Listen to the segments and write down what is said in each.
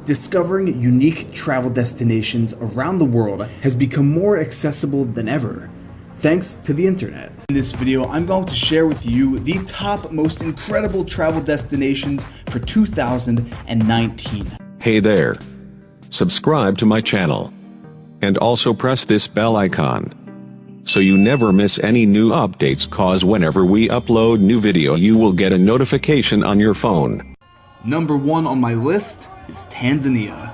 Discovering unique travel destinations around the world has become more accessible than ever, thanks to the internet. In this video, I'm going to share with you the top most incredible travel destinations for 2019. Hey there. Subscribe to my channel. And also press this bell icon, so you never miss any new updates, cause whenever we upload new video you will get a notification on your phone. Number 1 on my list is Tanzania.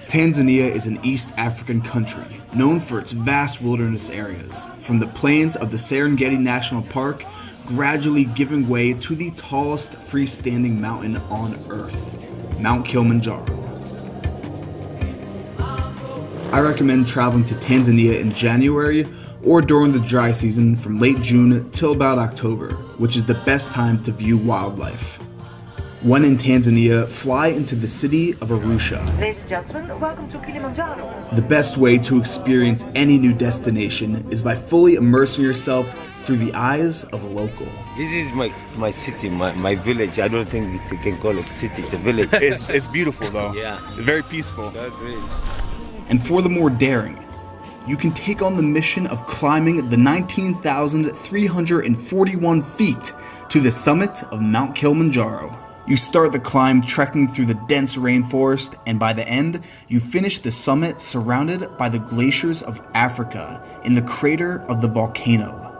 Tanzania is an East African country known for its vast wilderness areas, from the plains of the Serengeti National Park gradually giving way to the tallest freestanding mountain on Earth, Mount Kilimanjaro. I recommend traveling to Tanzania in January or during the dry season from late June till about October, which is the best time to view wildlife. When in Tanzania, fly into the city of Arusha. Ladies and gentlemen, welcome to Kilimanjaro. The best way to experience any new destination is by fully immersing yourself through the eyes of a local. This is my city, my village. I don't think you can call it city, it's a village. It's beautiful though. Yeah. Very peaceful. And for the more daring, you can take on the mission of climbing the 19,341 feet to the summit of Mount Kilimanjaro. You start the climb trekking through the dense rainforest, and by the end, you finish the summit surrounded by the glaciers of Africa in the crater of the volcano,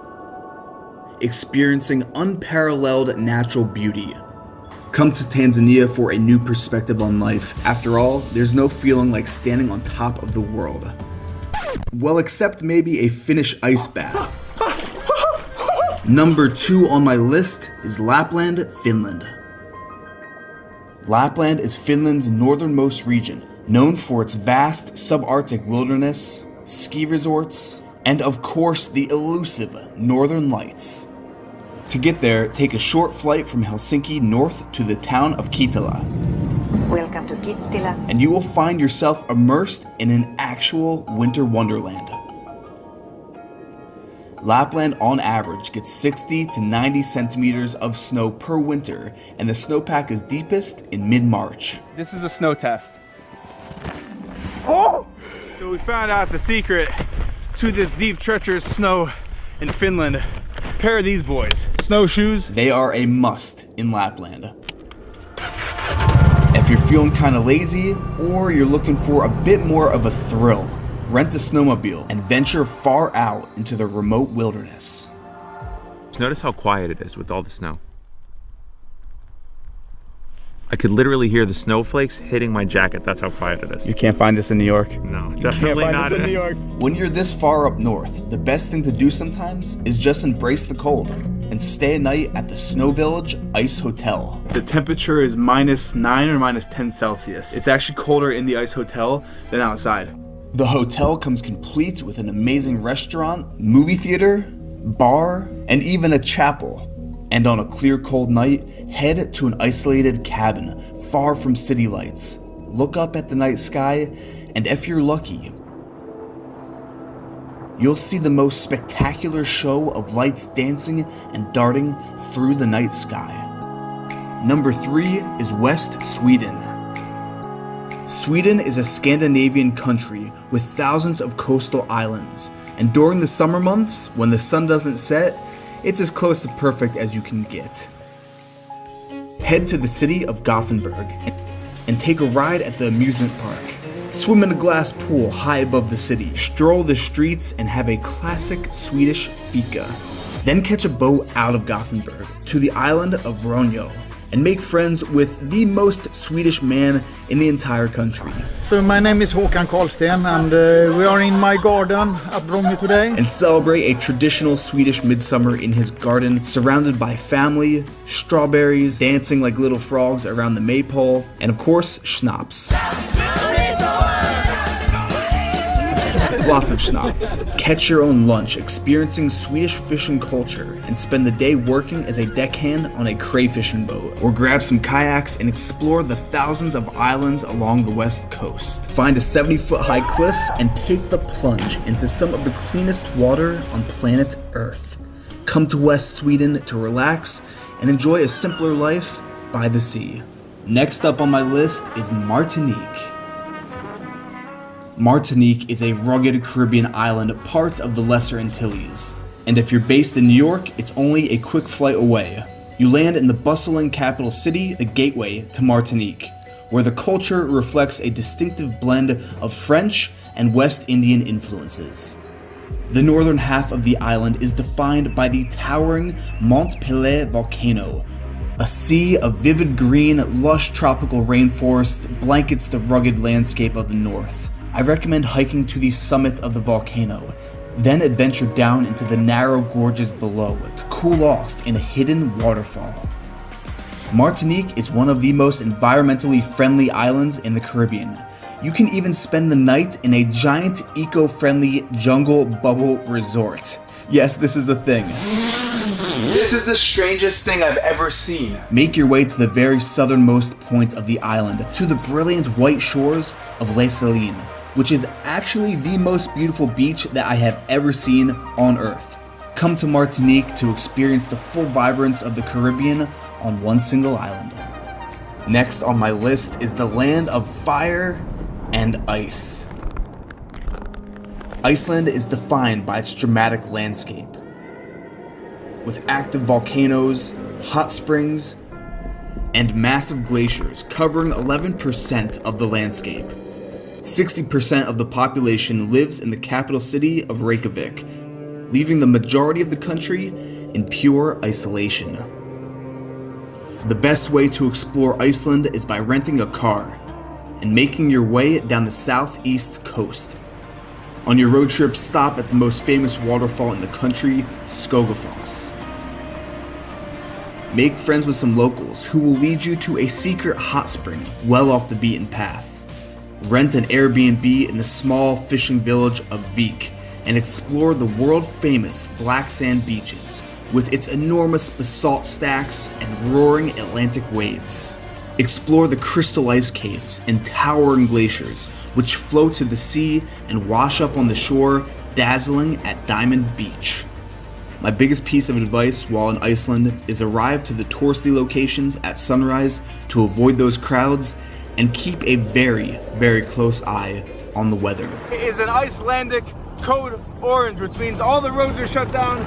experiencing unparalleled natural beauty. Come to Tanzania for a new perspective on life. After all, there's no feeling like standing on top of the world. Well, except maybe a Finnish ice bath. Number 2 on my list is Lapland, Finland. Lapland is Finland's northernmost region, known for its vast subarctic wilderness, ski resorts, and of course the elusive Northern Lights. To get there, take a short flight from Helsinki north to the town of Kittilä. Welcome to Kittilä. And you will find yourself immersed in an actual winter wonderland. Lapland on average gets 60 to 90 centimeters of snow per winter, and the snowpack is deepest in mid-March. This is a snow test. Oh! So we found out the secret to this deep, treacherous snow in Finland. A pair of these boys. Snowshoes. They are a must in Lapland. If you're feeling kind of lazy, or you're looking for a bit more of a thrill, rent a snowmobile and venture far out into the remote wilderness. Notice how quiet it is with all the snow. I could literally hear the snowflakes hitting my jacket. That's how quiet it is. You can't find this in New York. No, definitely not in New York. When you're this far up north, the best thing to do sometimes is just embrace the cold and stay a night at the Snow Village Ice Hotel. The temperature is -9 or -10 Celsius. It's actually colder in the Ice Hotel than outside. The hotel comes complete with an amazing restaurant, movie theater, bar, and even a chapel. And on a clear, cold night, head to an isolated cabin far from city lights. Look up at the night sky, and if you're lucky, you'll see the most spectacular show of lights dancing and darting through the night sky. Number 3 is West Sweden. Sweden is a Scandinavian country with thousands of coastal islands, and during the summer months, when the sun doesn't set, it's as close to perfect as you can get. Head to the city of Gothenburg and take a ride at the amusement park. Swim in a glass pool high above the city, stroll the streets, and have a classic Swedish fika. Then catch a boat out of Gothenburg to the island of Ronjo and make friends with the most Swedish man in the entire country. So my name is Håkan Karlsten, and we are in my garden at Ronjo today. And celebrate a traditional Swedish midsummer in his garden, surrounded by family, strawberries, dancing like little frogs around the maypole, and of course, schnapps. Lots of schnapps. Catch your own lunch, experiencing Swedish fishing culture, and spend the day working as a deckhand on a crayfishing boat. Or grab some kayaks and explore the thousands of islands along the west coast. Find a 70-foot high cliff and take the plunge into some of the cleanest water on planet Earth. Come to West Sweden to relax and enjoy a simpler life by the sea. Next up on my list is Martinique. Martinique is a rugged Caribbean island, part of the Lesser Antilles. And if you're based in New York, it's only a quick flight away. You land in the bustling capital city, the gateway to Martinique, where the culture reflects a distinctive blend of French and West Indian influences. The northern half of the island is defined by the towering Mont Pelée volcano. A sea of vivid green, lush tropical rainforest blankets the rugged landscape of the north. I recommend hiking to the summit of the volcano, then adventure down into the narrow gorges below to cool off in a hidden waterfall. Martinique is one of the most environmentally friendly islands in the Caribbean. You can even spend the night in a giant eco-friendly jungle bubble resort. Yes, this is a thing. This is the strangest thing I've ever seen. Make your way to the very southernmost point of the island, to the brilliant white shores of Les Salines, which is actually the most beautiful beach that I have ever seen on Earth. Come to Martinique to experience the full vibrance of the Caribbean on one single island. Next on my list is the land of fire and ice. Iceland is defined by its dramatic landscape, with active volcanoes, hot springs, and massive glaciers covering 11% of the landscape. 60% of the population lives in the capital city of Reykjavik, leaving the majority of the country in pure isolation. The best way to explore Iceland is by renting a car and making your way down the southeast coast. On your road trip, stop at the most famous waterfall in the country, Skogafoss. Make friends with some locals who will lead you to a secret hot spring well off the beaten path. Rent an Airbnb in the small fishing village of Vik and explore the world-famous black sand beaches with its enormous basalt stacks and roaring Atlantic waves. Explore the crystal ice caves and towering glaciers which flow to the sea and wash up on the shore, dazzling at Diamond Beach. My biggest piece of advice while in Iceland is arrive to the touristy locations at sunrise to avoid those crowds and keep a very, very close eye on the weather. It is an Icelandic code orange, which means all the roads are shut down.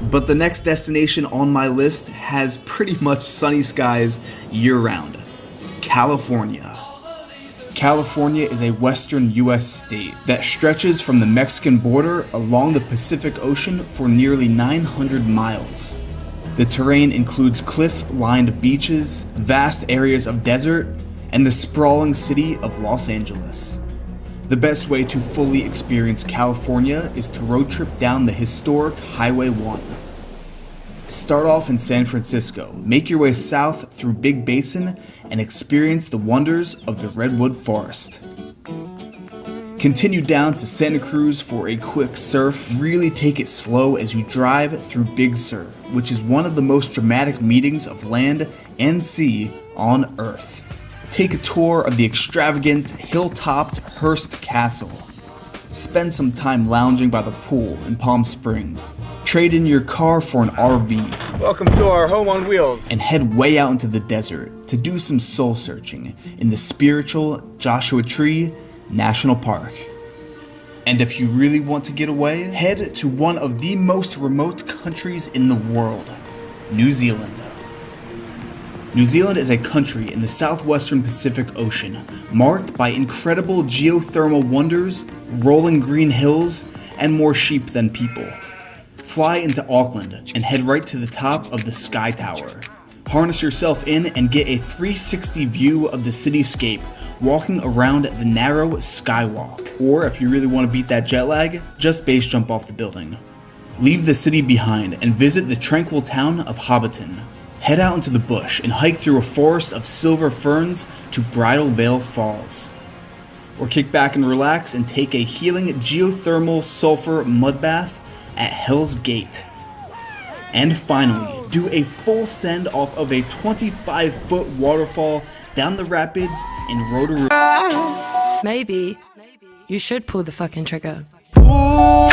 But the next destination on my list has pretty much sunny skies year-round. California. California is a western U.S. state that stretches from the Mexican border along the Pacific Ocean for nearly 900 miles. The terrain includes cliff-lined beaches, vast areas of desert, and the sprawling city of Los Angeles. The best way to fully experience California is to road trip down the historic Highway 1. Start off in San Francisco, make your way south through Big Basin, and experience the wonders of the Redwood Forest. Continue down to Santa Cruz for a quick surf. Really take it slow as you drive through Big Sur, which is one of the most dramatic meetings of land and sea on Earth. Take a tour of the extravagant, hill-topped Hearst Castle. Spend some time lounging by the pool in Palm Springs. Trade in your car for an RV. Welcome to our home on wheels. And head way out into the desert to do some soul searching in the spiritual Joshua Tree National Park. And if you really want to get away, head to one of the most remote countries in the world, New Zealand. New Zealand is a country in the southwestern Pacific Ocean, marked by incredible geothermal wonders, rolling green hills, and more sheep than people. Fly into Auckland and head right to the top of the Sky Tower. Harness yourself in and get a 360 view of the cityscape, walking around the narrow skywalk. Or if you really want to beat that jet lag, just base jump off the building. Leave the city behind and visit the tranquil town of Hobbiton. Head out into the bush and hike through a forest of silver ferns to Bridal Veil Falls. Or kick back and relax and take a healing geothermal sulfur mud bath at Hell's Gate. And finally, do a full send off of a 25-foot waterfall down the rapids in Rotorua. Maybe you should pull the fucking trigger. Ooh.